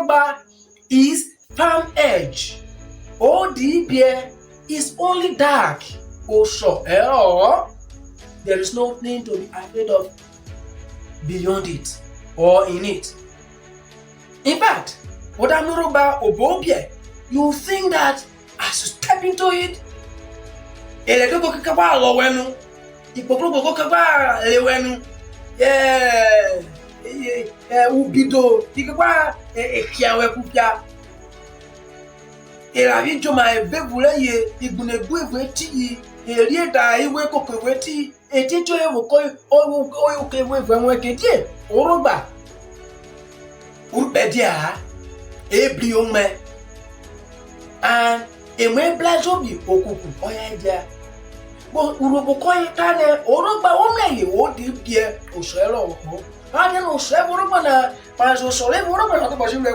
Yoruba is palm edge. Odibie is only dark. Osho, there is nothing to be afraid of beyond it or in it. In fact, Odam Yoruba Obobie, you think that as you step into it, eledogo kekaba lowenu, ipoklogo kekaba lewenu, ubido kekaba ekiawe kupia. Elavi joma evevule ye igbunebu eveti erieda iwe kokeweti etito evoko oyo kewe venwe kedie oroba urbedia ebli ome and eme blazobi okuku oyaja bo urobo koyi tane oroba omeye odi bie oselo opo ade no se oroba na pazo sole oroba na ko